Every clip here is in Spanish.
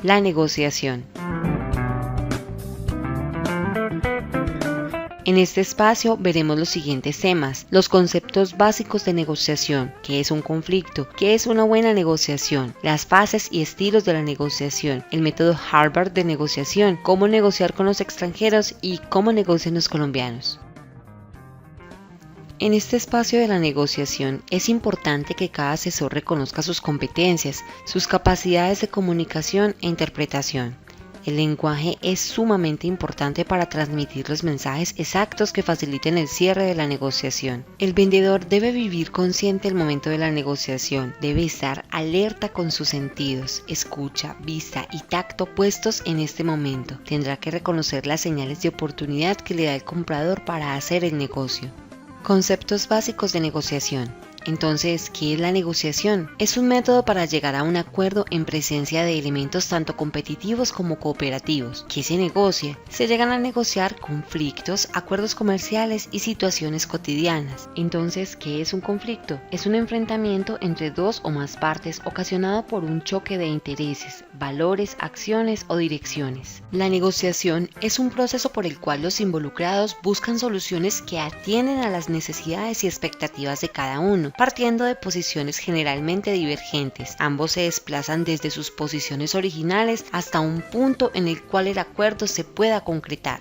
La negociación. En este espacio veremos los siguientes temas: los conceptos básicos de negociación, qué es un conflicto, qué es una buena negociación, las fases y estilos de la negociación, el método Harvard de negociación, cómo negociar con los extranjeros y cómo negocian los colombianos. En este espacio de la negociación es importante que cada asesor reconozca sus competencias, sus capacidades de comunicación e interpretación. El lenguaje es sumamente importante para transmitir los mensajes exactos que faciliten el cierre de la negociación. El vendedor debe vivir consciente el momento de la negociación, debe estar alerta con sus sentidos, escucha, vista y tacto puestos en este momento. Tendrá que reconocer las señales de oportunidad que le da el comprador para hacer el negocio. Conceptos básicos de negociación. Entonces, ¿qué es la negociación? Es un método para llegar a un acuerdo en presencia de elementos tanto competitivos como cooperativos. ¿Qué se negocia? Se llegan a negociar conflictos, acuerdos comerciales y situaciones cotidianas. Entonces, ¿qué es un conflicto? Es un enfrentamiento entre dos o más partes ocasionado por un choque de intereses, valores, acciones o direcciones. La negociación es un proceso por el cual los involucrados buscan soluciones que atienden a las necesidades y expectativas de cada uno, partiendo de posiciones generalmente divergentes. Ambos se desplazan desde sus posiciones originales hasta un punto en el cual el acuerdo se pueda concretar.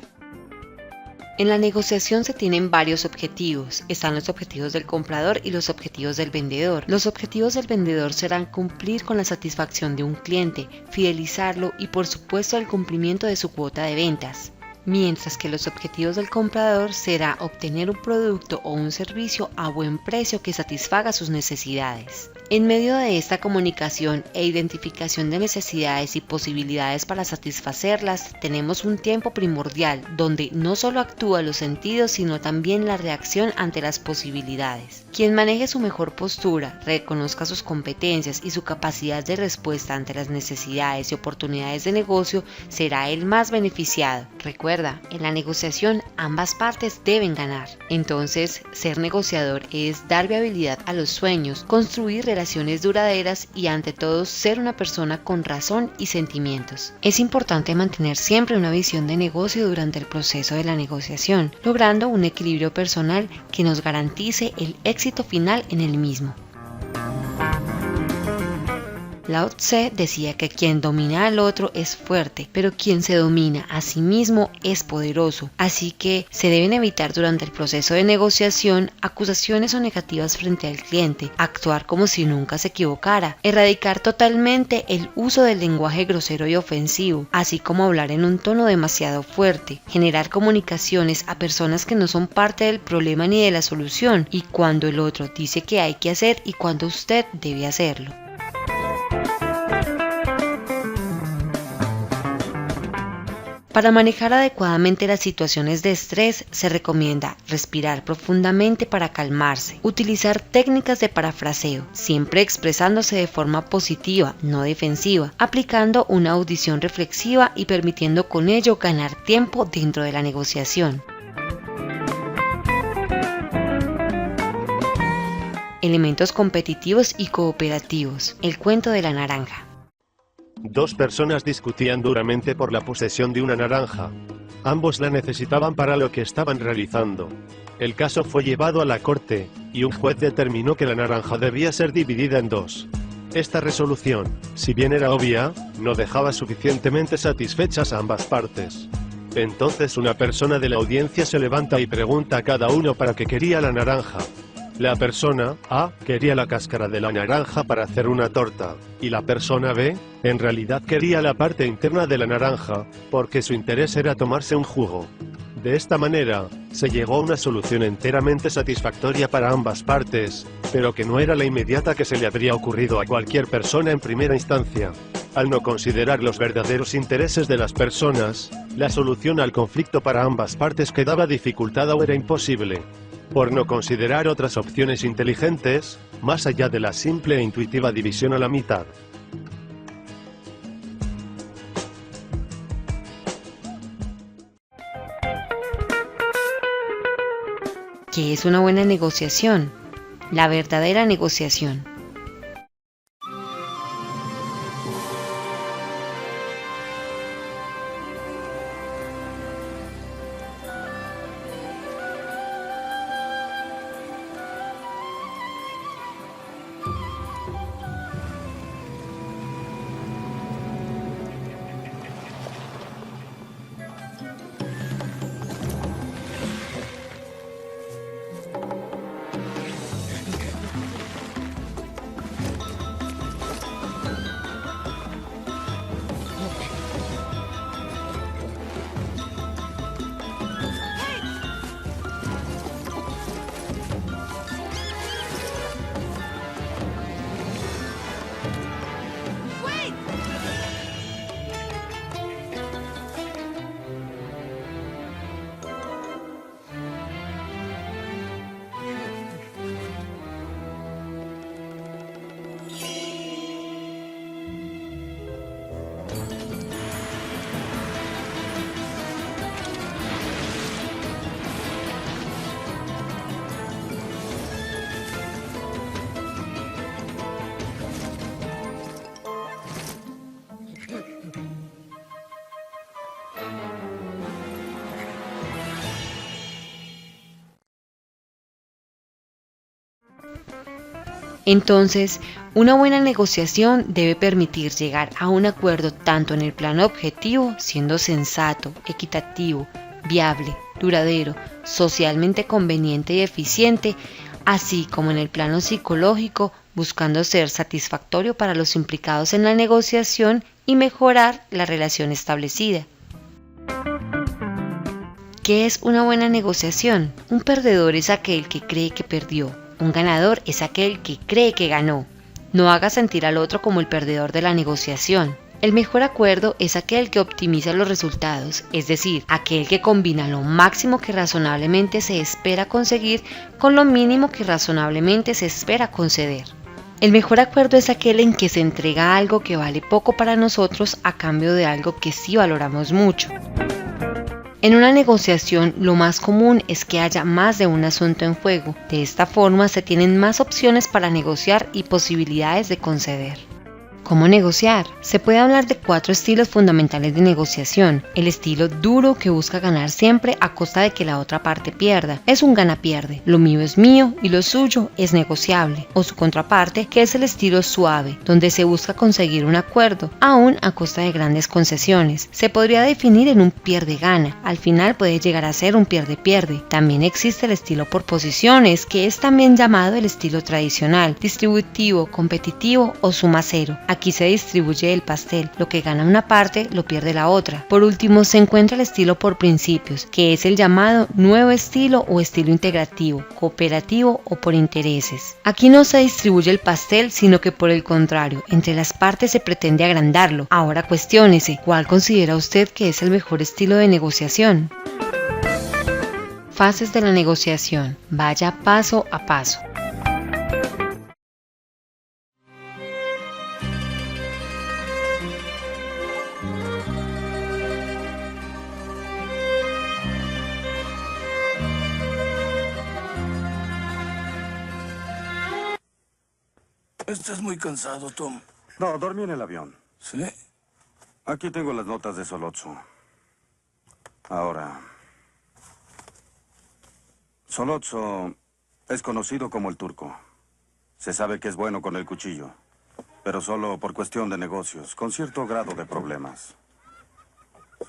En la negociación se tienen varios objetivos. Están los objetivos del comprador y los objetivos del vendedor. Los objetivos del vendedor serán cumplir con la satisfacción de un cliente, fidelizarlo y por supuesto el cumplimiento de su cuota de ventas. Mientras que los objetivos del comprador será obtener un producto o un servicio a buen precio que satisfaga sus necesidades. En medio de esta comunicación e identificación de necesidades y posibilidades para satisfacerlas, tenemos un tiempo primordial donde no solo actúa los sentidos, sino también la reacción ante las posibilidades. Quien maneje su mejor postura, reconozca sus competencias y su capacidad de respuesta ante las necesidades y oportunidades de negocio, será el más beneficiado. Recuerda, en la negociación ambas partes deben ganar. Entonces, ser negociador es dar viabilidad a los sueños, construir relaciones duraderas y ante todo ser una persona con razón y sentimientos. Es importante mantener siempre una visión de negocio durante el proceso de la negociación, logrando un equilibrio personal que nos garantice el éxito final en el mismo. Lao Tse decía que quien domina al otro es fuerte, pero quien se domina a sí mismo es poderoso. Así que se deben evitar durante el proceso de negociación acusaciones o negativas frente al cliente, actuar como si nunca se equivocara, erradicar totalmente el uso del lenguaje grosero y ofensivo, así como hablar en un tono demasiado fuerte, generar comunicaciones a personas que no son parte del problema ni de la solución, y cuando el otro dice que hay que hacer y cuando usted debe hacerlo. Para manejar adecuadamente las situaciones de estrés, se recomienda respirar profundamente para calmarse, utilizar técnicas de parafraseo, siempre expresándose de forma positiva, no defensiva, aplicando una audición reflexiva y permitiendo con ello ganar tiempo dentro de la negociación. Elementos competitivos y cooperativos. El cuento de la naranja. Dos personas discutían duramente por la posesión de una naranja. Ambos la necesitaban para lo que estaban realizando. El caso fue llevado a la corte, y un juez determinó que la naranja debía ser dividida en dos. Esta resolución, si bien era obvia, no dejaba suficientemente satisfechas a ambas partes. Entonces una persona de la audiencia se levanta y pregunta a cada uno para qué quería la naranja. La persona A quería la cáscara de la naranja para hacer una torta, y la persona B, en realidad quería la parte interna de la naranja, porque su interés era tomarse un jugo. De esta manera, se llegó a una solución enteramente satisfactoria para ambas partes, pero que no era la inmediata que se le habría ocurrido a cualquier persona en primera instancia. Al no considerar los verdaderos intereses de las personas, la solución al conflicto para ambas partes quedaba dificultada o era imposible. Por no considerar otras opciones inteligentes, más allá de la simple e intuitiva división a la mitad. ¿Qué es una buena negociación? La verdadera negociación. Entonces, una buena negociación debe permitir llegar a un acuerdo tanto en el plano objetivo, siendo sensato, equitativo, viable, duradero, socialmente conveniente y eficiente, así como en el plano psicológico, buscando ser satisfactorio para los implicados en la negociación y mejorar la relación establecida. ¿Qué es una buena negociación? Un perdedor es aquel que cree que perdió. Un ganador es aquel que cree que ganó. No haga sentir al otro como el perdedor de la negociación. El mejor acuerdo es aquel que optimiza los resultados, es decir, aquel que combina lo máximo que razonablemente se espera conseguir con lo mínimo que razonablemente se espera conceder. El mejor acuerdo es aquel en que se entrega algo que vale poco para nosotros a cambio de algo que sí valoramos mucho. En una negociación, lo más común es que haya más de un asunto en juego. De esta forma, se tienen más opciones para negociar y posibilidades de conceder. ¿Cómo negociar? Se puede hablar de 4 estilos fundamentales de negociación. El estilo duro, que busca ganar siempre a costa de que la otra parte pierda. Es un gana-pierde. Lo mío es mío y lo suyo es negociable. O su contraparte, que es el estilo suave, donde se busca conseguir un acuerdo, aún a costa de grandes concesiones. Se podría definir en un pierde-gana. Al final puede llegar a ser un pierde-pierde. También existe el estilo por posiciones, que es también llamado el estilo tradicional, distributivo, competitivo o suma cero. Aquí se distribuye el pastel, lo que gana una parte lo pierde la otra. Por último se encuentra el estilo por principios, que es el llamado nuevo estilo o estilo integrativo, cooperativo o por intereses. Aquí no se distribuye el pastel, sino que por el contrario, entre las partes se pretende agrandarlo. Ahora cuestiónese, ¿cuál considera usted que es el mejor estilo de negociación? Fases de la negociación. Vaya paso a paso. Estás muy cansado, Tom. No, dormí en el avión. ¿Sí? Aquí tengo las notas de Solotso. Ahora, Solotso es conocido como el turco. Se sabe que es bueno con el cuchillo, pero solo por cuestión de negocios, con cierto grado de problemas.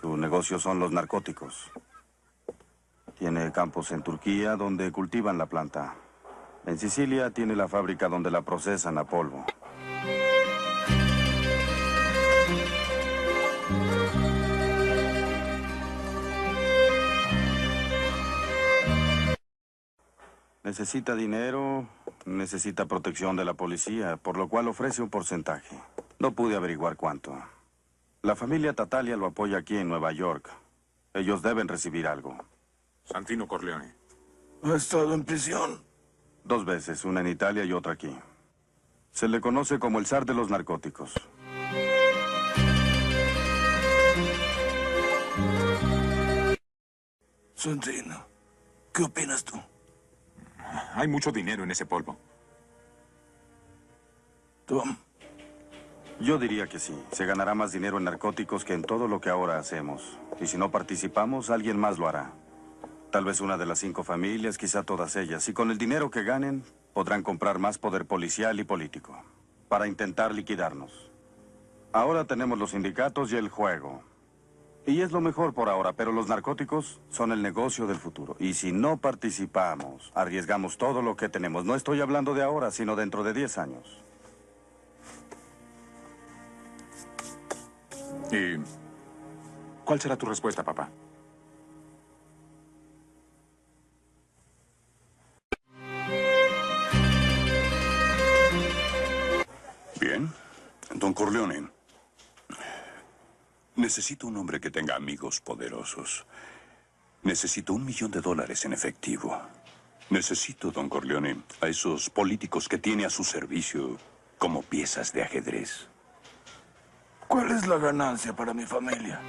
Su negocio son los narcóticos. Tiene campos en Turquía donde cultivan la planta. En Sicilia tiene la fábrica donde la procesan a polvo. Necesita dinero, necesita protección de la policía, por lo cual ofrece un porcentaje. No pude averiguar cuánto. La familia Tattaglia lo apoya aquí en Nueva York. Ellos deben recibir algo. Santino Corleone. ¿Ha estado en prisión? 2 veces, una en Italia y otra aquí. Se le conoce como el zar de los narcóticos. Santino, ¿qué opinas tú? Hay mucho dinero en ese polvo. Tom, Yo diría que sí. Se ganará más dinero en narcóticos que en todo lo que ahora hacemos. Y si no participamos, alguien más lo hará. Tal vez una de las 5 familias, quizá todas ellas. Y con el dinero que ganen, podrán comprar más poder policial y político para intentar liquidarnos. Ahora tenemos los sindicatos y el juego. Y es lo mejor por ahora, pero los narcóticos son el negocio del futuro. Y si no participamos, arriesgamos todo lo que tenemos. No estoy hablando de ahora, sino dentro de 10 años. ¿Y cuál será tu respuesta, papá? Bien. Don Corleone. Necesito un hombre que tenga amigos poderosos. Necesito $1 millón en efectivo. Necesito, don Corleone, a esos políticos que tiene a su servicio como piezas de ajedrez. ¿cuál es la ganancia para mi familia?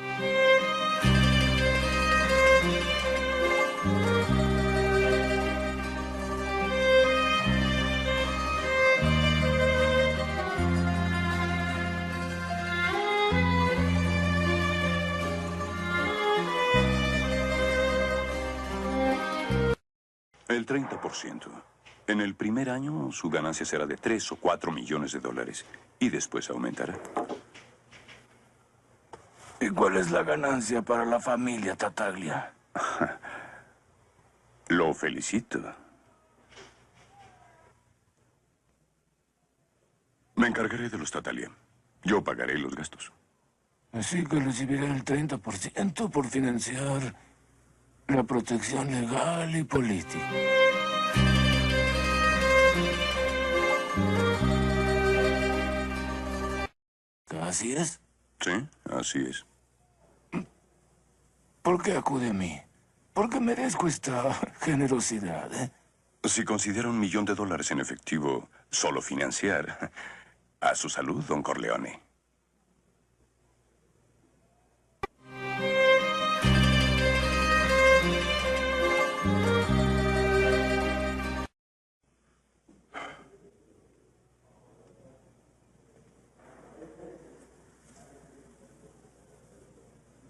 El 30%. En el primer año, su ganancia será de 3 o 4 millones de dólares. Y después aumentará. ¿Y cuál es la ganancia para la familia Tartaglia? Lo felicito. Me encargaré de los Tartaglia. Yo pagaré los gastos. Así que recibirán el 30% por financiar la protección legal y política. ¿Así es? Sí, así es. ¿Por qué acude a mí? Porque merezco esta generosidad, ¿eh? Si considera $1 millón en efectivo, solo financiar. A su salud, don Corleone.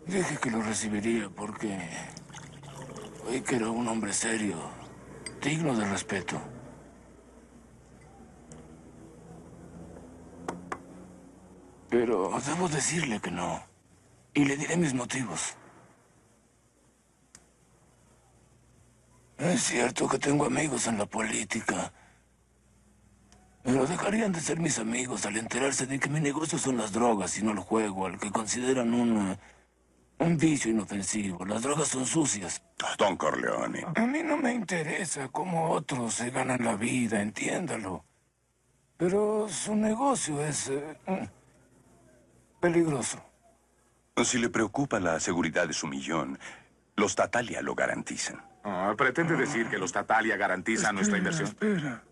Dije que lo recibiría porque oí que era un hombre serio, digno de respeto. Pero debo decirle que no. Y le diré mis motivos. Es cierto que tengo amigos en la política. Pero dejarían de ser mis amigos al enterarse de que mi negocio son las drogas y no el juego, al que consideran un vicio inofensivo. Las drogas son sucias. Don Corleone. A mí no me interesa cómo otros se ganan la vida, entiéndalo. Pero su negocio es peligroso. Si le preocupa la seguridad de su millón, los Tartaglia lo garantizan. ¿Pretende decir que los Tartaglia garantizan nuestra inversión? Espera.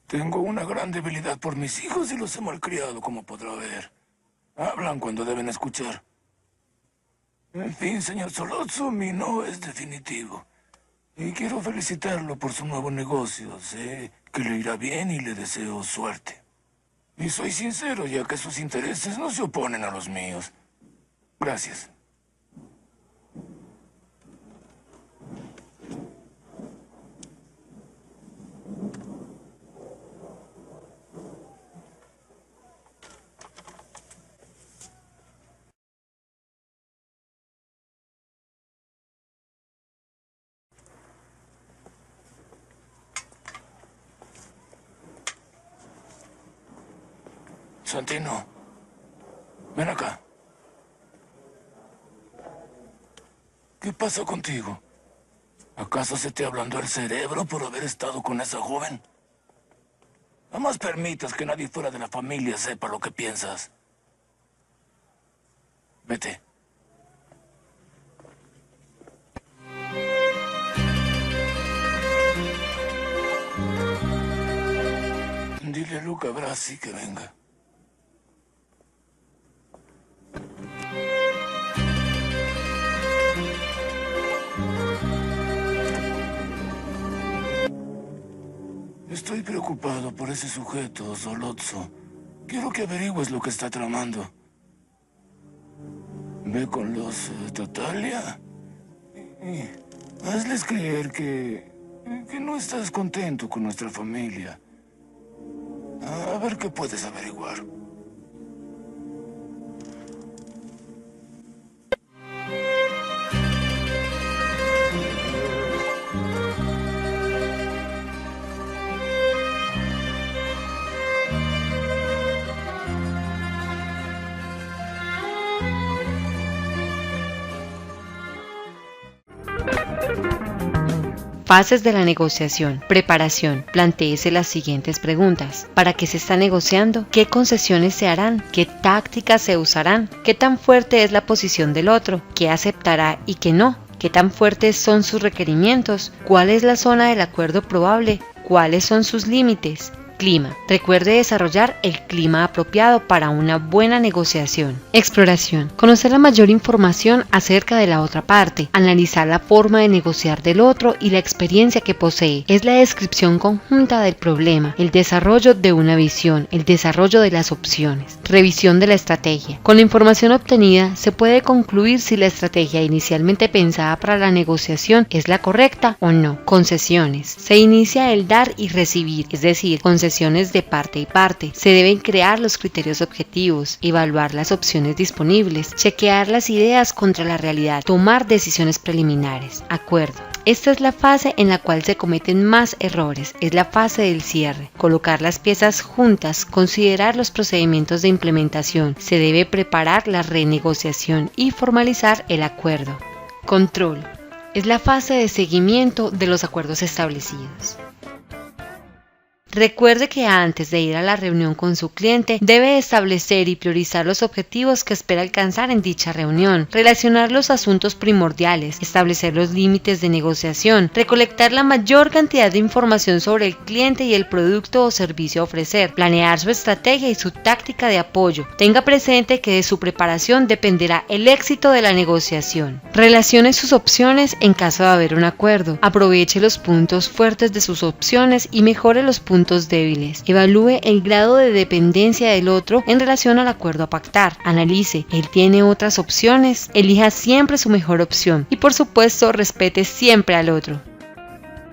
Tengo una gran debilidad por mis hijos y los he malcriado, como podrá ver. Hablan cuando deben escuchar. En fin, señor Sollozzo, mi no es definitivo. Y quiero felicitarlo por su nuevo negocio. Sé que le irá bien y le deseo suerte. Y soy sincero, ya que sus intereses no se oponen a los míos. Gracias. Santino, ven acá. ¿Qué pasa contigo? ¿Acaso se te ablandó el cerebro por haber estado con esa joven? Jamás permitas que nadie fuera de la familia sepa lo que piensas. Vete. Dile a Luca Brasi que venga. Estoy preocupado por ese sujeto, Sollozzo. Quiero que averigües lo que está tramando. Ve con los Tartaglia y hazles creer que no estás contento con nuestra familia. A ver qué puedes averiguar. Fases de la negociación. Preparación. Plantéese las siguientes preguntas. ¿Para qué se está negociando? ¿Qué concesiones se harán? ¿Qué tácticas se usarán? ¿Qué tan fuerte es la posición del otro? ¿Qué aceptará y qué no? ¿Qué tan fuertes son sus requerimientos? ¿Cuál es la zona del acuerdo probable? ¿Cuáles son sus límites? clima. Recuerde desarrollar el clima apropiado para una buena negociación. Exploración. Conocer la mayor información acerca de la otra parte. Analizar la forma de negociar del otro y la experiencia que posee. Es la descripción conjunta del problema, el desarrollo de una visión, el desarrollo de las opciones. Revisión de la estrategia. Con la información obtenida se puede concluir si la estrategia inicialmente pensada para la negociación es la correcta o no. Concesiones. Se inicia el dar y recibir, es decir, concesiones de parte y parte. Se deben crear los criterios objetivos, evaluar las opciones disponibles, chequear las ideas contra la realidad, tomar decisiones preliminares. Acuerdo. Esta es la fase en la cual se cometen más errores, es la fase del cierre. Colocar las piezas juntas, considerar los procedimientos de implementación, se debe preparar la renegociación y formalizar el acuerdo. Control. Es la fase de seguimiento de los acuerdos establecidos. Recuerde que antes de ir a la reunión con su cliente, debe establecer y priorizar los objetivos que espera alcanzar en dicha reunión, relacionar los asuntos primordiales, establecer los límites de negociación, recolectar la mayor cantidad de información sobre el cliente y el producto o servicio a ofrecer, planear su estrategia y su táctica de apoyo. Tenga presente que de su preparación dependerá el éxito de la negociación. Relacione sus opciones en caso de haber un acuerdo. Aproveche los puntos fuertes de sus opciones y mejore los puntos débiles. Evalúe el grado de dependencia del otro en relación al acuerdo a pactar. Analice, ¿él tiene otras opciones? Elija siempre su mejor opción y por supuesto respete siempre al otro.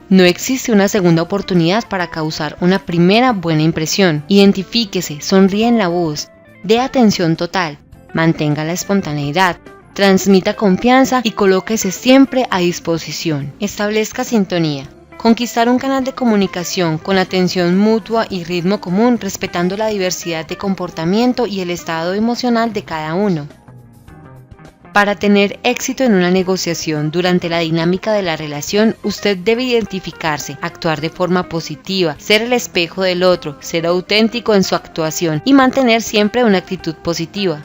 No existe una segunda oportunidad para causar una primera buena impresión. Identifíquese, sonríe en la voz, dé atención total, mantenga la espontaneidad, transmita confianza y colóquese siempre a disposición. Establezca sintonía. Conquistar un canal de comunicación con atención mutua y ritmo común, respetando la diversidad de comportamiento y el estado emocional de cada uno. Para tener éxito en una negociación durante la dinámica de la relación, usted debe identificarse, actuar de forma positiva, ser el espejo del otro, ser auténtico en su actuación y mantener siempre una actitud positiva.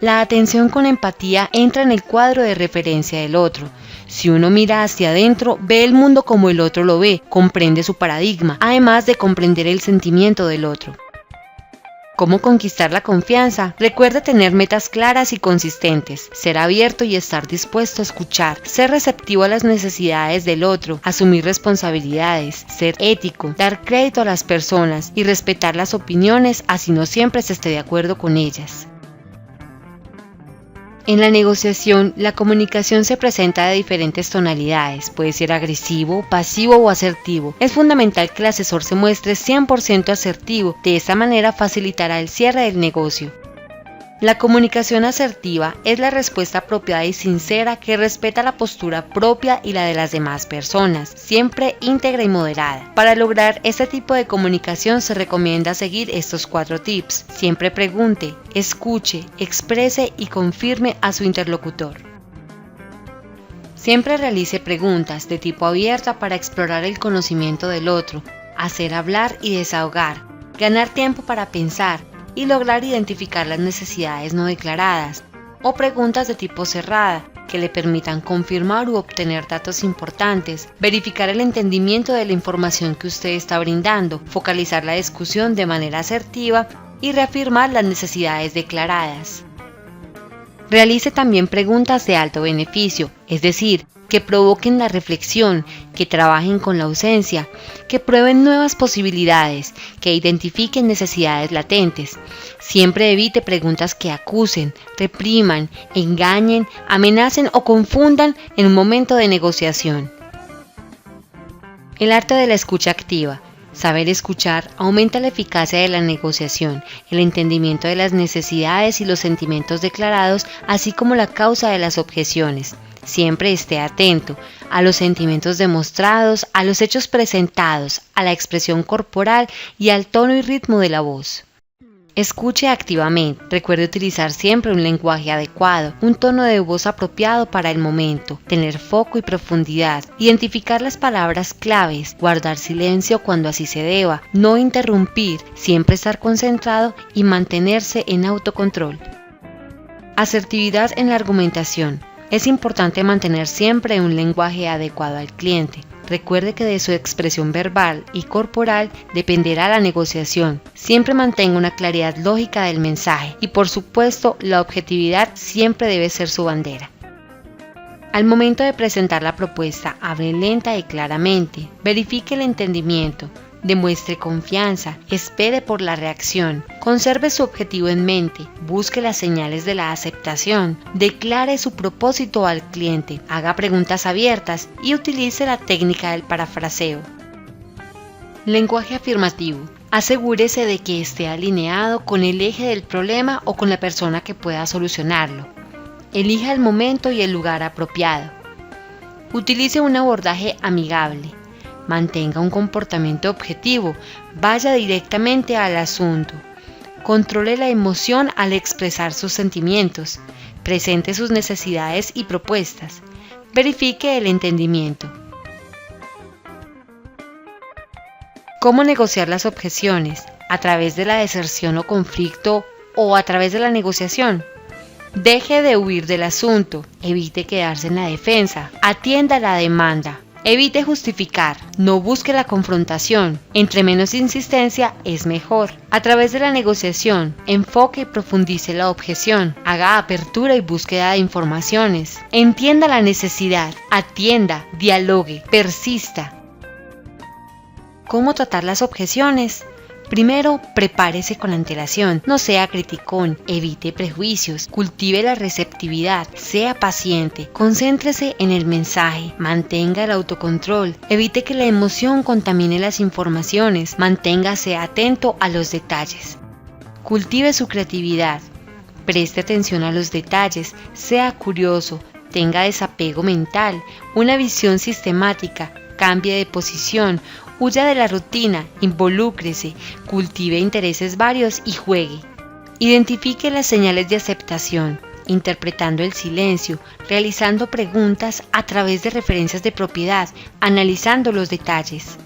La atención con empatía entra en el cuadro de referencia del otro. Si uno mira hacia adentro, ve el mundo como el otro lo ve, comprende su paradigma, además de comprender el sentimiento del otro. ¿Cómo conquistar la confianza? Recuerda tener metas claras y consistentes, ser abierto y estar dispuesto a escuchar, ser receptivo a las necesidades del otro, asumir responsabilidades, ser ético, dar crédito a las personas y respetar las opiniones, así no siempre se esté de acuerdo con ellas. En la negociación, la comunicación se presenta de diferentes tonalidades, puede ser agresivo, pasivo o asertivo. Es fundamental que el asesor se muestre 100% asertivo, de esta manera facilitará el cierre del negocio. La comunicación asertiva es la respuesta apropiada y sincera que respeta la postura propia y la de las demás personas, siempre íntegra y moderada. Para lograr este tipo de comunicación se recomienda seguir estos 4 tips. Siempre pregunte, escuche, exprese y confirme a su interlocutor. Siempre realice preguntas de tipo abierta para explorar el conocimiento del otro, hacer hablar y desahogar, ganar tiempo para pensar, y lograr identificar las necesidades no declaradas, o preguntas de tipo cerrada, que le permitan confirmar u obtener datos importantes, verificar el entendimiento de la información que usted está brindando, focalizar la discusión de manera asertiva y reafirmar las necesidades declaradas. Realice también preguntas de alto beneficio, es decir, que provoquen la reflexión, que trabajen con la ausencia, que prueben nuevas posibilidades, que identifiquen necesidades latentes. Siempre evite preguntas que acusen, repriman, engañen, amenacen o confundan en un momento de negociación. El arte de la escucha activa. Saber escuchar aumenta la eficacia de la negociación, el entendimiento de las necesidades y los sentimientos declarados, así como la causa de las objeciones. Siempre esté atento a los sentimientos demostrados, a los hechos presentados, a la expresión corporal y al tono y ritmo de la voz. Escuche activamente. Recuerde utilizar siempre un lenguaje adecuado, un tono de voz apropiado para el momento, tener foco y profundidad, identificar las palabras claves, guardar silencio cuando así se deba, no interrumpir, siempre estar concentrado y mantenerse en autocontrol. Asertividad en la argumentación. Es importante mantener siempre un lenguaje adecuado al cliente. Recuerde que de su expresión verbal y corporal dependerá la negociación. Siempre mantenga una claridad lógica del mensaje y, por supuesto, la objetividad siempre debe ser su bandera. Al momento de presentar la propuesta, hable lenta y claramente. Verifique el entendimiento. Demuestre confianza, espere por la reacción, conserve su objetivo en mente, busque las señales de la aceptación, declare su propósito al cliente, haga preguntas abiertas y utilice la técnica del parafraseo. Lenguaje afirmativo. Asegúrese de que esté alineado con el eje del problema o con la persona que pueda solucionarlo. Elija el momento y el lugar apropiado. Utilice un abordaje amigable. Mantenga un comportamiento objetivo, vaya directamente al asunto. Controle la emoción al expresar sus sentimientos. Presente sus necesidades y propuestas. Verifique el entendimiento. ¿Cómo negociar las objeciones? ¿A través de la deserción o conflicto o a través de la negociación? Deje de huir del asunto, evite quedarse en la defensa, atienda la demanda. Evite justificar, no busque la confrontación, entre menos insistencia es mejor. A través de la negociación, enfoque y profundice la objeción, haga apertura y búsqueda de informaciones, entienda la necesidad, atienda, dialogue, persista. ¿Cómo tratar las objeciones? Primero, prepárese con antelación, no sea criticón, evite prejuicios, cultive la receptividad, sea paciente, concéntrese en el mensaje, mantenga el autocontrol, evite que la emoción contamine las informaciones, manténgase atento a los detalles. Cultive su creatividad, preste atención a los detalles, sea curioso, tenga desapego mental, una visión sistemática, cambie de posición, huya de la rutina, involúcrese, cultive intereses varios y juegue. Identifique las señales de aceptación, interpretando el silencio, realizando preguntas a través de referencias de propiedad, analizando los detalles.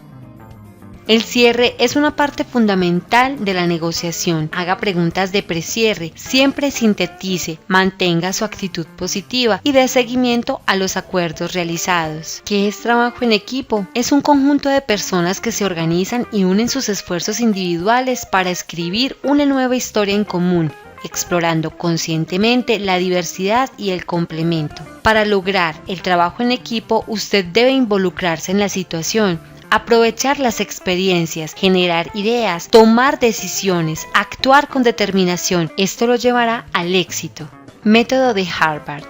El cierre es una parte fundamental de la negociación. Haga preguntas de precierre, siempre sintetice, mantenga su actitud positiva y dé seguimiento a los acuerdos realizados. ¿Qué es trabajo en equipo? Es un conjunto de personas que se organizan y unen sus esfuerzos individuales para escribir una nueva historia en común, explorando conscientemente la diversidad y el complemento. Para lograr el trabajo en equipo, usted debe involucrarse en la situación, aprovechar las experiencias, generar ideas, tomar decisiones, actuar con determinación. Esto lo llevará al éxito. Método de Harvard.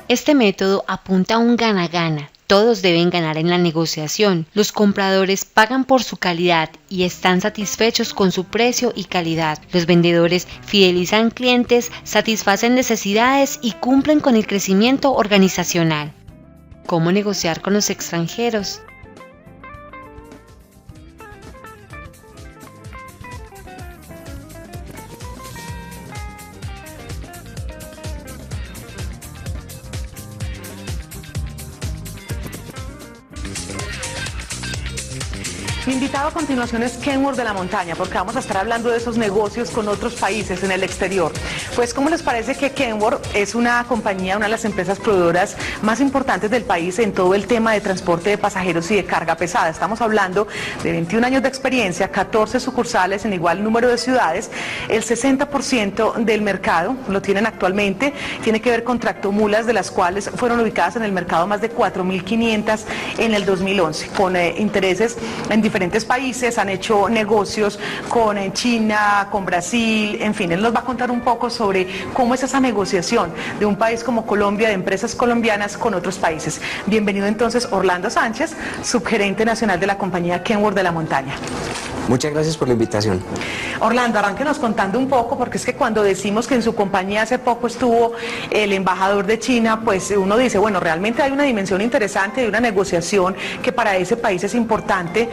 Este método apunta a un gana-gana. Todos deben ganar en la negociación. Los compradores pagan por su calidad y están satisfechos con su precio y calidad. Los vendedores fidelizan clientes, satisfacen necesidades y cumplen con el crecimiento organizacional. ¿Cómo negociar con los extranjeros? Mi invitado a continuación es Kenworth de la Montaña, porque vamos a estar hablando de esos negocios con otros países en el exterior. Pues, ¿cómo les parece que Kenworth es una compañía, una de las empresas proveedoras más importantes del país en todo el tema de transporte de pasajeros y de carga pesada? Estamos hablando de 21 años de experiencia, 14 sucursales en igual número de ciudades. El 60% del mercado lo tienen actualmente, tiene que ver con tractomulas, de las cuales fueron ubicadas en el mercado más de 4.500 en el 2011, con intereses en diferentes países. Han hecho negocios con China, con Brasil, en fin, él nos va a contar un poco sobre cómo es esa negociación de un país como Colombia, de empresas colombianas con otros países. Bienvenido entonces Orlando Sánchez, subgerente nacional de la compañía Kenworth de la Montaña. Muchas gracias por la invitación. Orlando, arránquenos contando un poco, porque es que cuando decimos que en su compañía hace poco estuvo el embajador de China, pues uno dice, bueno, realmente hay una dimensión interesante de una negociación que para ese país es importante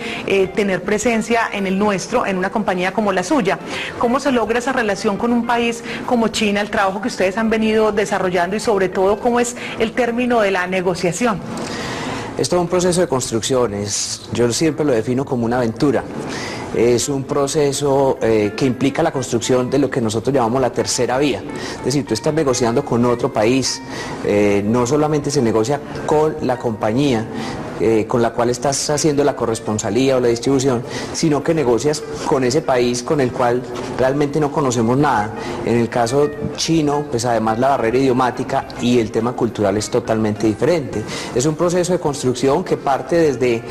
tener presencia en el nuestro, en una compañía como la suya. ¿Cómo se logra esa relación con un país como China, el trabajo que ustedes han venido desarrollando y sobre todo cómo es el término de la negociación? Es todo un proceso de construcción, yo siempre lo defino como una aventura. Es un proceso que implica la construcción de lo que nosotros llamamos la tercera vía. Es decir, tú estás negociando con otro país, no solamente se negocia con la compañía, con la cual estás haciendo la corresponsalía o la distribución, sino que negocias con ese país con el cual realmente no conocemos nada. En el caso chino, pues además la barrera idiomática y el tema cultural es totalmente diferente. Es un proceso de construcción que parte desde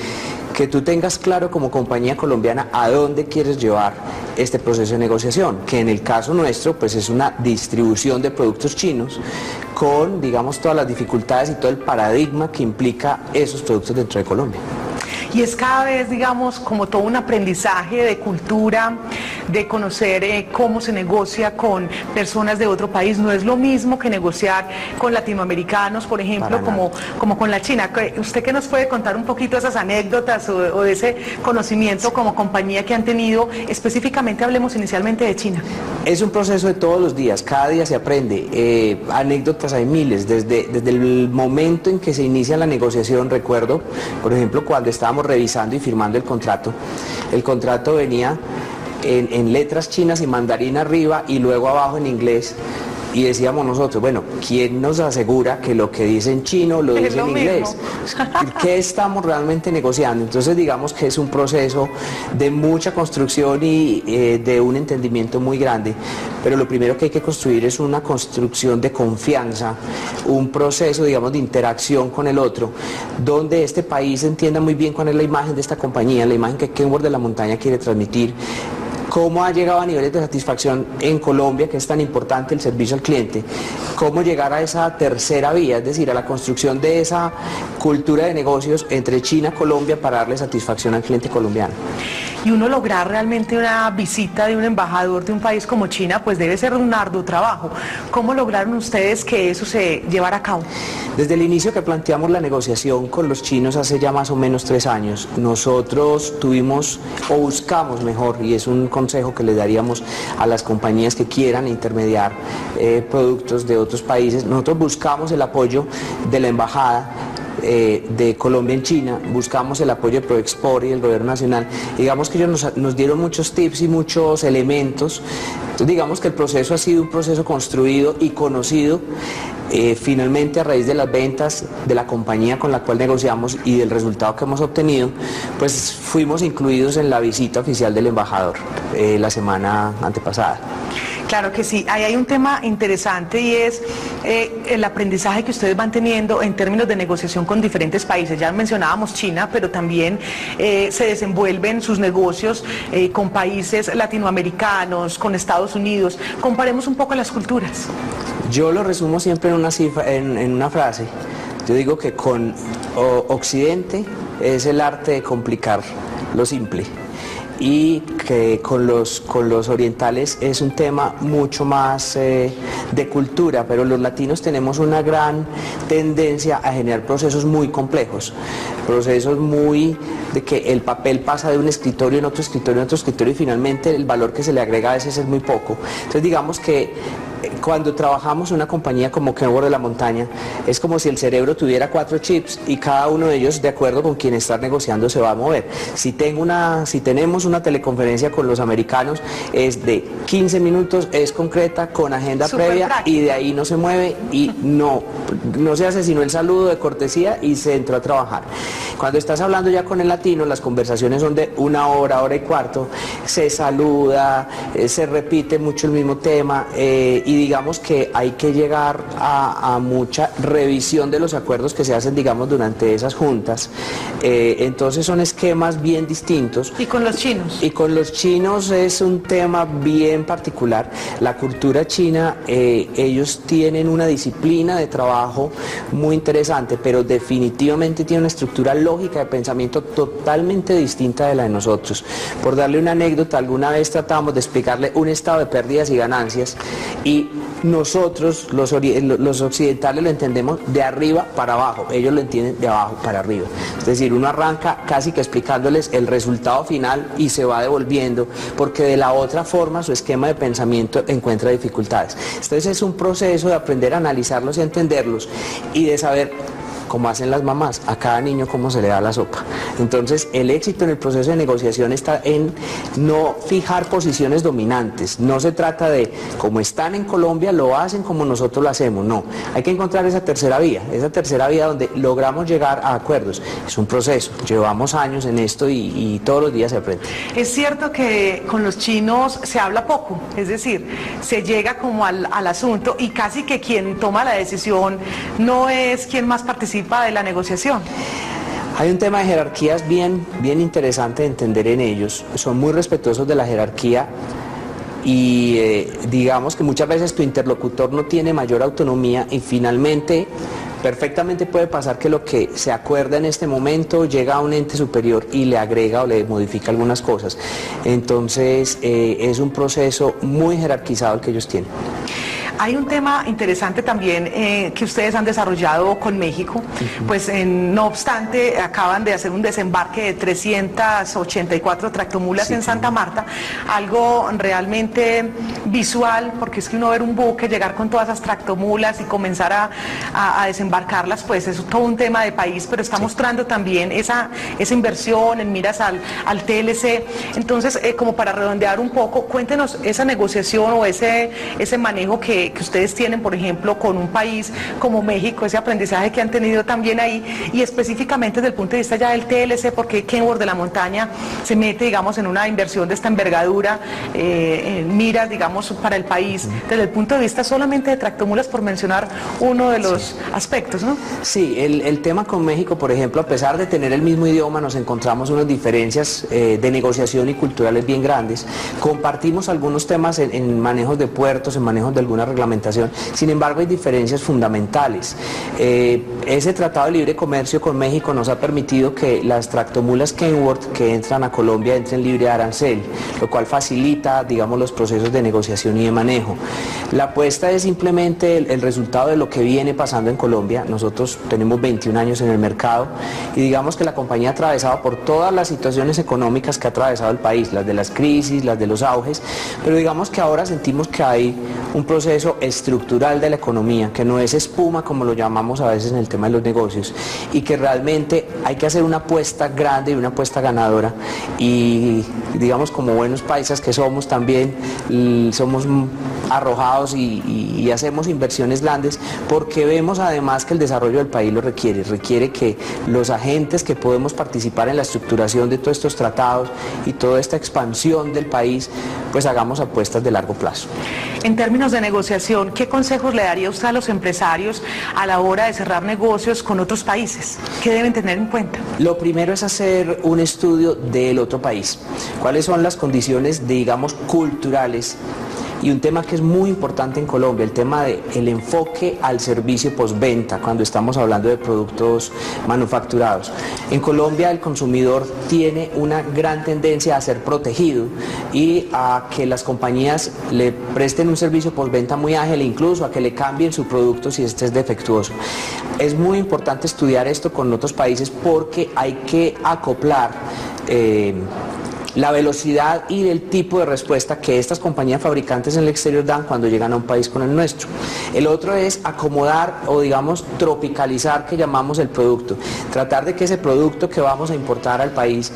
que tú tengas claro como compañía colombiana a dónde quieres llevar este proceso de negociación, que en el caso nuestro pues es una distribución de productos chinos con, digamos, todas las dificultades y todo el paradigma que implica esos productos dentro de Colombia. Y es cada vez, digamos, como todo un aprendizaje de cultura, de conocer cómo se negocia con personas de otro país. No es lo mismo que negociar con latinoamericanos, por ejemplo, como con la China. ¿Usted qué nos puede contar un poquito de esas anécdotas o de ese conocimiento como compañía que han tenido? Específicamente hablemos inicialmente de China. Es un proceso de todos los días, cada día se aprende. Anécdotas hay miles, desde el momento en que se inicia la negociación. Recuerdo, por ejemplo, cuando estábamos revisando y firmando el contrato venía en letras chinas y mandarín arriba y luego abajo en inglés, y decíamos nosotros, bueno, ¿quién nos asegura que lo que dice en chino lo dice en inglés? ¿Qué estamos realmente negociando? Entonces digamos que es un proceso de mucha construcción y de un entendimiento muy grande, pero lo primero que hay que construir es una construcción de confianza, un proceso, digamos, de interacción con el otro, donde este país entienda muy bien cuál es la imagen de esta compañía, la imagen que Kenworth de la Montaña quiere transmitir, cómo ha llegado a niveles de satisfacción en Colombia, que es tan importante el servicio al cliente, cómo llegar a esa tercera vía, es decir, a la construcción de esa cultura de negocios entre China y Colombia para darle satisfacción al cliente colombiano. Y uno lograr realmente una visita de un embajador de un país como China, pues debe ser un arduo trabajo. ¿Cómo lograron ustedes que eso se llevara a cabo? Desde el inicio que planteamos la negociación con los chinos hace ya más o menos 3 años, nosotros tuvimos, o buscamos mejor, y es un consejo que le daríamos a las compañías que quieran intermediar productos de otros países, nosotros buscamos el apoyo de la embajada de Colombia en China, buscamos el apoyo de ProExport y del gobierno nacional. Digamos que ellos nos dieron muchos tips y muchos elementos. Entonces digamos que el proceso ha sido un proceso construido y conocido finalmente a raíz de las ventas de la compañía con la cual negociamos y del resultado que hemos obtenido, pues fuimos incluidos en la visita oficial del embajador la semana antepasada. Claro que sí, ahí hay un tema interesante y es el aprendizaje que ustedes van teniendo en términos de negociación con diferentes países. Ya mencionábamos China, pero también se desenvuelven sus negocios con países latinoamericanos, con Estados Unidos. Comparemos un poco las culturas. Yo lo resumo siempre en una frase. Yo digo que con Occidente es el arte de complicar lo simple, y que con los orientales es un tema mucho más de cultura, pero los latinos tenemos una gran tendencia a generar procesos muy complejos, procesos muy de que el papel pasa de un escritorio en otro escritorio en otro escritorio y finalmente el valor que se le agrega a veces es muy poco. Entonces digamos que cuando trabajamos en una compañía como Kenworth de la Montaña, es como si el cerebro tuviera 4 chips y cada uno de ellos, de acuerdo con quien está negociando, se va a mover. Si tenemos una teleconferencia con los americanos, es de 15 minutos, es concreta, con agenda previa, y de ahí no se mueve y no se hace sino el saludo de cortesía y se entró a trabajar. Cuando estás hablando ya con el latino, las conversaciones son de 1 hora, hora y cuarto, se saluda, se repite mucho el mismo tema, y digamos que hay que llegar a mucha revisión de los acuerdos que se hacen, digamos, durante esas juntas. Entonces son esquemas bien distintos. ¿Y con los chinos? Y con los chinos es un tema bien particular. La cultura china, ellos tienen una disciplina de trabajo muy interesante, pero definitivamente tiene una estructura lógica de pensamiento totalmente distinta de la de nosotros. Por darle una anécdota, alguna vez tratamos de explicarle un estado de pérdidas y ganancias, y nosotros los occidentales lo entendemos de arriba para abajo, ellos lo entienden de abajo para arriba. Es decir, uno arranca casi que explicándoles el resultado final y se va devolviendo, porque de la otra forma su esquema de pensamiento encuentra dificultades. Entonces es un proceso de aprender a analizarlos y a entenderlos y de saber como hacen las mamás, a cada niño como se le da la sopa. Entonces el éxito en el proceso de negociación está en no fijar posiciones dominantes. No se trata de, como están en Colombia, lo hacen como nosotros lo hacemos. No, hay que encontrar esa tercera vía donde logramos llegar a acuerdos. Es un proceso, llevamos años en esto y todos los días se aprende. Es cierto que con los chinos se habla poco, es decir, se llega como al asunto y casi que quien toma la decisión no es quien más participa de la negociación. Hay un tema de jerarquías bien interesante de entender en ellos. Son muy respetuosos de la jerarquía y digamos que muchas veces tu interlocutor no tiene mayor autonomía y finalmente perfectamente puede pasar que lo que se acuerda en este momento llega a un ente superior y le agrega o le modifica algunas cosas. Entonces es un proceso muy jerarquizado el que ellos tienen. Hay un tema interesante también que ustedes han desarrollado con México, pues no obstante acaban de hacer un desembarque de 384 tractomulas en Santa Marta, algo realmente visual, porque es que uno ver un buque llegar con todas esas tractomulas y comenzar a desembarcarlas, pues es todo un tema de país, pero está mostrando también esa inversión en miras al TLC. Entonces, como para redondear un poco, cuéntenos esa negociación o ese manejo que ustedes tienen, por ejemplo, con un país como México, ese aprendizaje que han tenido también ahí, y específicamente desde el punto de vista ya del TLC, porque Kenworth de la Montaña se mete, digamos, en una inversión de esta envergadura, en miras, digamos, para el país, desde el punto de vista solamente de tractomulas, por mencionar uno de los aspectos, ¿no? Sí, el tema con México, por ejemplo, a pesar de tener el mismo idioma, nos encontramos unas diferencias de negociación y culturales bien grandes. Compartimos algunos temas en manejos de puertos, en manejos de alguna reglamentación, sin embargo hay diferencias fundamentales. Ese tratado de libre comercio con México nos ha permitido que las tractomulas Kenworth que entran a Colombia entren libre de arancel, lo cual facilita, digamos, los procesos de negociación y de manejo. La apuesta es simplemente el resultado de lo que viene pasando en Colombia. Nosotros tenemos 21 años en el mercado y digamos que la compañía ha atravesado por todas las situaciones económicas que ha atravesado el país, las de las crisis, las de los auges, pero digamos que ahora sentimos que hay un proceso estructural de la economía, que no es espuma como lo llamamos a veces en el tema de los negocios, y que realmente hay que hacer una apuesta grande y una apuesta ganadora, y digamos como buenos paisas que somos también, somos arrojados y hacemos inversiones grandes porque vemos además que el desarrollo del país lo requiere que los agentes que podemos participar en la estructuración de todos estos tratados y toda esta expansión del país, pues hagamos apuestas de largo plazo. En términos de negociación, ¿qué consejos le daría usted a los empresarios a la hora de cerrar negocios con otros países? ¿Qué deben tener en cuenta? Lo primero es hacer un estudio del otro país. ¿Cuáles son las condiciones, digamos, culturales? Y un tema que es muy importante en Colombia, el tema del enfoque al servicio postventa, cuando estamos hablando de productos manufacturados. En Colombia el consumidor tiene una gran tendencia a ser protegido y a que las compañías le presten un servicio postventa muy ágil, incluso a que le cambien su producto si este es defectuoso. Es muy importante estudiar esto con otros países porque hay que acoplar la velocidad y el tipo de respuesta que estas compañías fabricantes en el exterior dan cuando llegan a un país con el nuestro. El otro es acomodar o digamos tropicalizar, que llamamos el producto, tratar de que ese producto que vamos a importar al país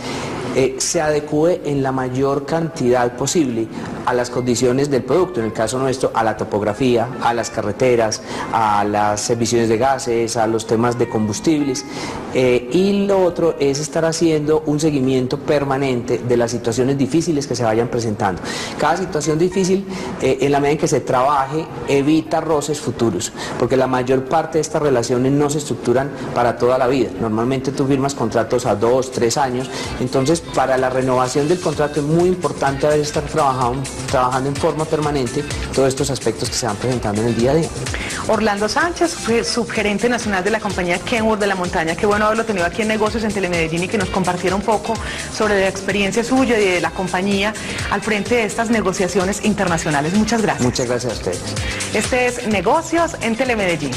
se adecue en la mayor cantidad posible a las condiciones del producto, en el caso nuestro a la topografía, a las carreteras, a las emisiones de gases, a los temas de combustibles, y lo otro es estar haciendo un seguimiento permanente de las situaciones difíciles que se vayan presentando. Cada situación difícil, en la medida en que se trabaje, evita roces futuros, porque la mayor parte de estas relaciones no se estructuran para toda la vida. Normalmente tú firmas contratos a 2, 3 años, entonces para la renovación del contrato es muy importante estar trabajando en forma permanente todos estos aspectos que se van presentando en el día a día. Orlando Sánchez, subgerente nacional de la compañía Kenworth de la Montaña, qué bueno haberlo tenido aquí en Negocios en Telemedellín y que nos compartiera un poco sobre la experiencia suya y de la compañía al frente de estas negociaciones internacionales. Muchas gracias. Muchas gracias a ustedes. Este es Negocios en Telemedellín.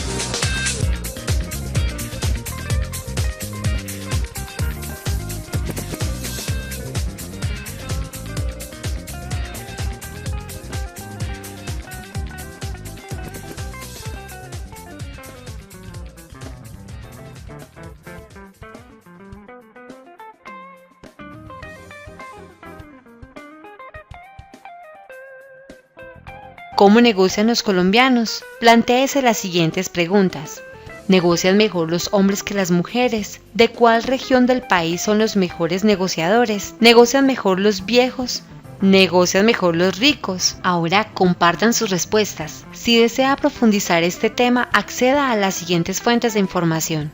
¿Cómo negocian los colombianos? Plantéese las siguientes preguntas. ¿Negocian mejor los hombres que las mujeres? ¿De cuál región del país son los mejores negociadores? ¿Negocian mejor los viejos? ¿Negocian mejor los ricos? Ahora compartan sus respuestas. Si desea profundizar este tema, acceda a las siguientes fuentes de información.